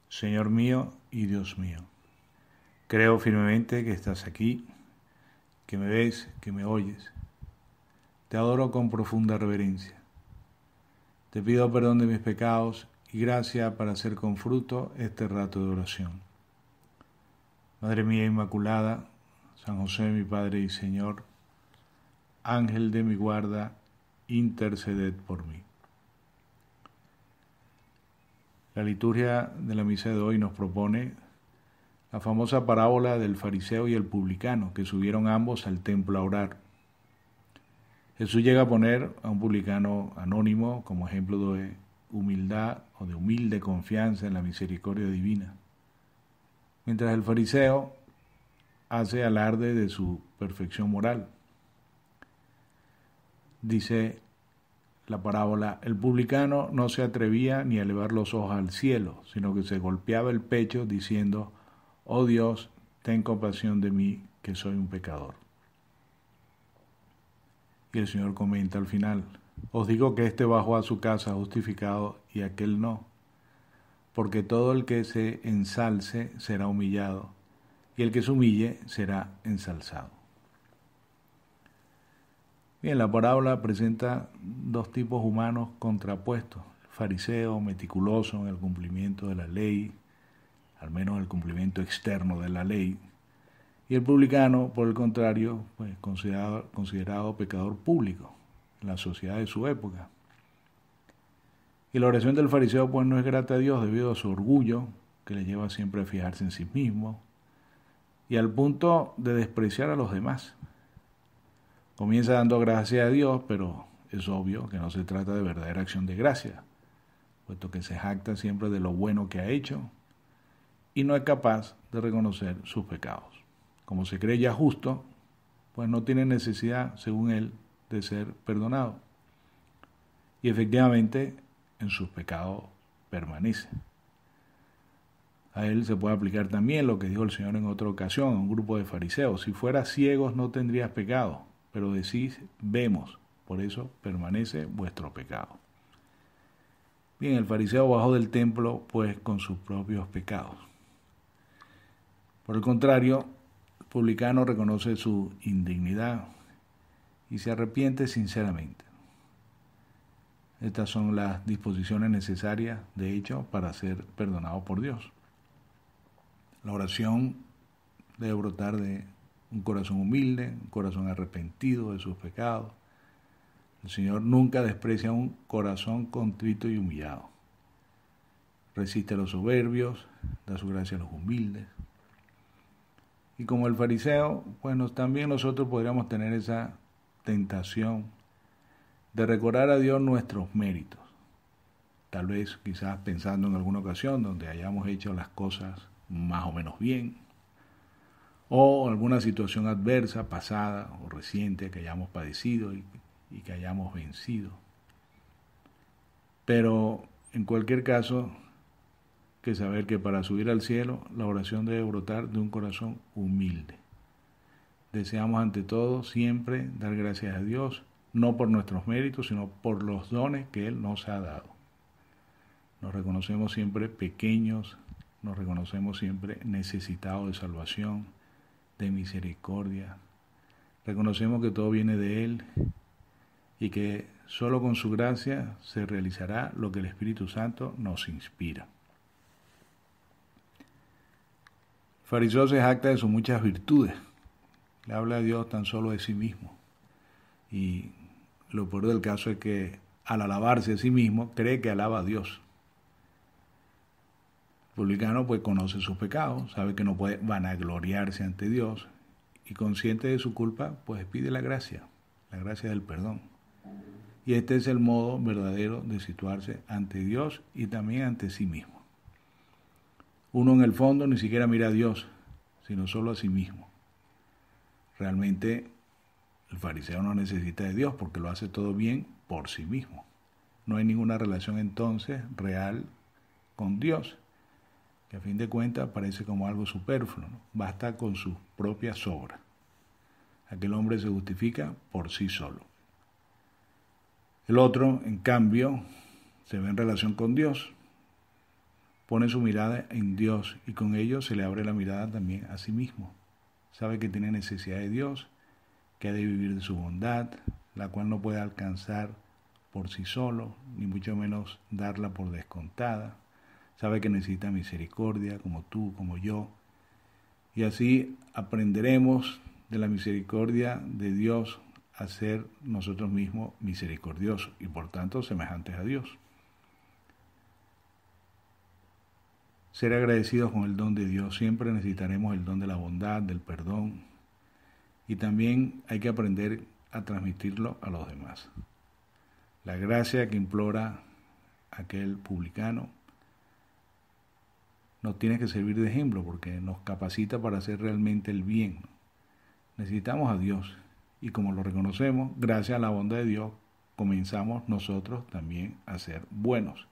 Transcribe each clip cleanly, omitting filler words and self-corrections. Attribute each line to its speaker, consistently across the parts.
Speaker 1: Señor mío y Dios mío, creo firmemente que estás aquí, que me ves, que me oyes. Te adoro con profunda reverencia. Te pido perdón de mis pecados y gracia para hacer con fruto este rato de oración. Madre mía Inmaculada, San José mi Padre y Señor, Ángel de mi guarda, interceded por mí. La liturgia de la misa de hoy nos propone la famosa parábola del fariseo y el publicano, que subieron ambos al templo a orar. Jesús llega a poner a un publicano anónimo como ejemplo de humildad o de humilde confianza en la misericordia divina, mientras el fariseo hace alarde de su perfección moral. Dice la parábola, el publicano no se atrevía ni a elevar los ojos al cielo, sino que se golpeaba el pecho diciendo, oh Dios, ten compasión de mí, que soy un pecador. Y el Señor comenta al final, os digo que éste bajó a su casa justificado y aquel no, porque todo el que se ensalce será humillado, y el que se humille será ensalzado. Bien, la parábola presenta dos tipos humanos contrapuestos, el fariseo meticuloso en el cumplimiento de la ley, al menos el cumplimiento externo de la ley, y el publicano, por el contrario, pues considerado pecador público en la sociedad de su época. Y la oración del fariseo pues no es grata a Dios debido a su orgullo, que le lleva siempre a fijarse en sí mismo, y al punto de despreciar a los demás. Comienza dando gracias a Dios, pero es obvio que no se trata de verdadera acción de gracia, puesto que se jacta siempre de lo bueno que ha hecho y no es capaz de reconocer sus pecados. Como se cree ya justo, pues no tiene necesidad, según él, de ser perdonado. Y efectivamente, en sus pecados permanece. A él se puede aplicar también lo que dijo el Señor en otra ocasión a un grupo de fariseos. Si fueras ciegos no tendrías pecado, pero decís, vemos, por eso permanece vuestro pecado. Bien, el fariseo bajó del templo pues con sus propios pecados. Por el contrario, el publicano reconoce su indignidad y se arrepiente sinceramente. Estas son las disposiciones necesarias, de hecho, para ser perdonado por Dios. La oración debe brotar de un corazón humilde, un corazón arrepentido de sus pecados. El Señor nunca desprecia un corazón contrito y humillado. Resiste a los soberbios, da su gracia a los humildes. Y como el fariseo, pues también nosotros podríamos tener esa tentación de recordar a Dios nuestros méritos. Tal vez quizás pensando en alguna ocasión donde hayamos hecho las cosas más o menos bien, o alguna situación adversa, pasada o reciente que hayamos padecido y que hayamos vencido. Pero en cualquier caso, que saber que para subir al cielo la oración debe brotar de un corazón humilde. Deseamos ante todo siempre dar gracias a Dios, no por nuestros méritos, sino por los dones que Él nos ha dado. Nos reconocemos siempre pequeños, nos reconocemos siempre necesitados de salvación, de misericordia. Reconocemos que todo viene de Él y que solo con su gracia se realizará lo que el Espíritu Santo nos inspira. El fariseo se jacta de sus muchas virtudes, le habla a Dios tan solo de sí mismo. Y lo peor del caso es que al alabarse a sí mismo cree que alaba a Dios. El publicano pues conoce sus pecados, sabe que no puede vanagloriarse ante Dios y consciente de su culpa pues pide la gracia del perdón. Y este es el modo verdadero de situarse ante Dios y también ante sí mismo. Uno en el fondo ni siquiera mira a Dios, sino solo a sí mismo. Realmente el fariseo no necesita de Dios porque lo hace todo bien por sí mismo. No hay ninguna relación entonces real con Dios, que a fin de cuentas parece como algo superfluo, ¿no? Basta con sus propias obras. Aquel hombre se justifica por sí solo. El otro, en cambio, se ve en relación con Dios, pone su mirada en Dios y con ello se le abre la mirada también a sí mismo. Sabe que tiene necesidad de Dios, que ha de vivir de su bondad, la cual no puede alcanzar por sí solo, ni mucho menos darla por descontada. Sabe que necesita misericordia, como tú, como yo. Y así aprenderemos de la misericordia de Dios a ser nosotros mismos misericordiosos y por tanto semejantes a Dios. Ser agradecidos con el don de Dios. Siempre necesitaremos el don de la bondad, del perdón. Y también hay que aprender a transmitirlo a los demás. La gracia que implora aquel publicano nos tiene que servir de ejemplo porque nos capacita para hacer realmente el bien. Necesitamos a Dios y como lo reconocemos, gracias a la bondad de Dios, comenzamos nosotros también a ser buenos.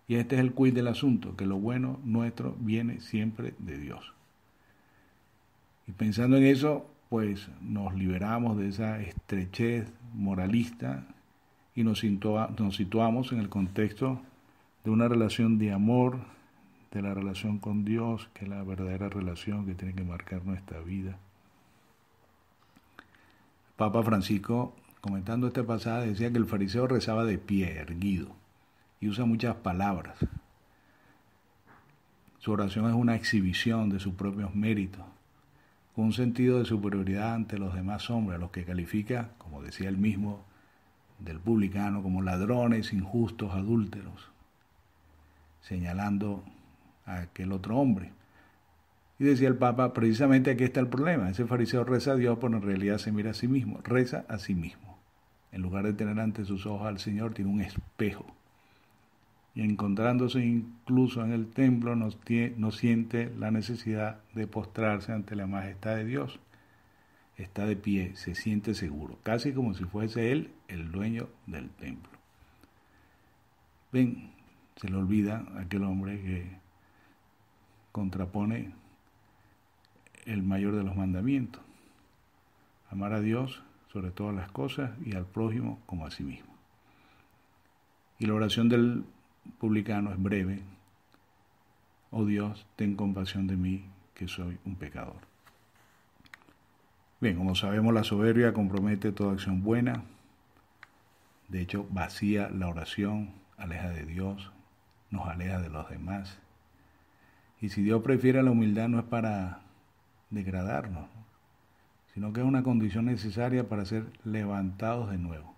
Speaker 1: Y este es el quid del asunto, que lo bueno nuestro viene siempre de Dios. Y pensando en eso, pues nos liberamos de esa estrechez moralista y nos situamos en el contexto de una relación de amor, de la relación con Dios, que es la verdadera relación que tiene que marcar nuestra vida. Papa Francisco, comentando este pasaje, decía que el fariseo rezaba de pie, erguido, y usa muchas palabras. Su oración es una exhibición de sus propios méritos, con un sentido de superioridad ante los demás hombres, a los que califica, como decía él mismo, del publicano, como ladrones, injustos, adúlteros, señalando a aquel otro hombre. Y decía el Papa, precisamente aquí está el problema. Ese fariseo reza a Dios, pero en realidad se mira a sí mismo, reza a sí mismo. En lugar de tener ante sus ojos al Señor, tiene un espejo. Y encontrándose incluso en el templo, no siente la necesidad de postrarse ante la majestad de Dios. Está de pie, se siente seguro, casi como si fuese él el dueño del templo. Ven, se le olvida a aquel hombre que contrapone el mayor de los mandamientos, amar a Dios sobre todas las cosas y al prójimo como a sí mismo. Y la oración del publicano es breve: oh Dios, ten compasión de mí, que soy un pecador. Bien, como sabemos, la soberbia compromete toda acción buena. De hecho, vacía la oración, aleja de Dios, nos aleja de los demás. Y si Dios prefiere la humildad, no es para degradarnos, sino que es una condición necesaria para ser levantados de nuevo,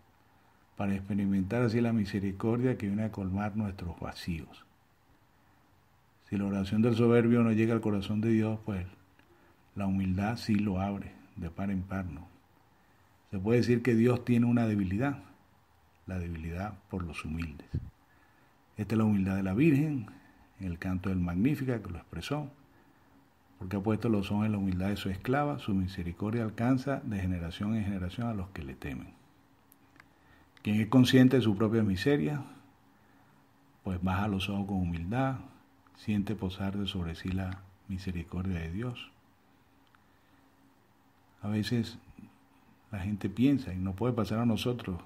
Speaker 1: para experimentar así la misericordia que viene a colmar nuestros vacíos. Si la oración del soberbio no llega al corazón de Dios, pues la humildad sí lo abre, de par en par, ¿no? Se puede decir que Dios tiene una debilidad, la debilidad por los humildes. Esta es la humildad de la Virgen, en el canto del Magnífica, que lo expresó, porque ha puesto los ojos en la humildad de su esclava, su misericordia alcanza de generación en generación a los que le temen. Quien es consciente de su propia miseria, pues baja los ojos con humildad, siente posar de sobre sí la misericordia de Dios. A veces la gente piensa, y nos puede pasar a nosotros,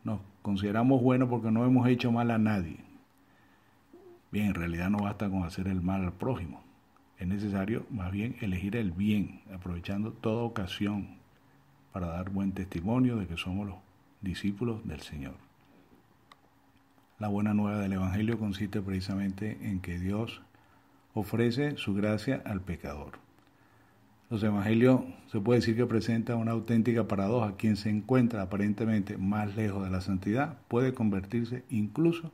Speaker 1: nos consideramos buenos porque no hemos hecho mal a nadie. Bien, en realidad no basta con hacer el mal al prójimo. Es necesario más bien elegir el bien, aprovechando toda ocasión para dar buen testimonio de que somos los discípulos del Señor. La buena nueva del Evangelio consiste precisamente en que Dios ofrece su gracia al pecador. Los Evangelios se puede decir que presentan una auténtica paradoja. Quien se encuentra aparentemente más lejos de la santidad puede convertirse incluso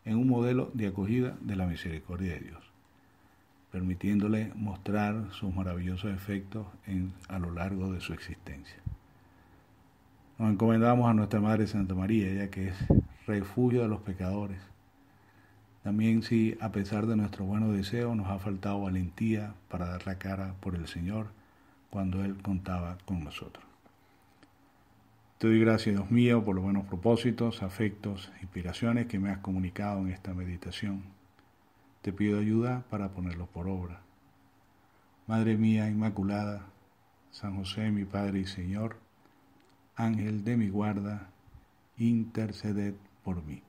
Speaker 1: en un modelo de acogida de la misericordia de Dios, permitiéndole mostrar sus maravillosos efectos a lo largo de su existencia. Nos encomendamos a nuestra Madre Santa María, ella que es refugio de los pecadores. También si a pesar de nuestros buenos deseos nos ha faltado valentía para dar la cara por el Señor cuando Él contaba con nosotros. Te doy gracias, Dios mío, por los buenos propósitos, afectos, inspiraciones que me has comunicado en esta meditación. Te pido ayuda para ponerlos por obra. Madre mía Inmaculada, San José, mi Padre y Señor, Ángel de mi guarda, interceded por mí.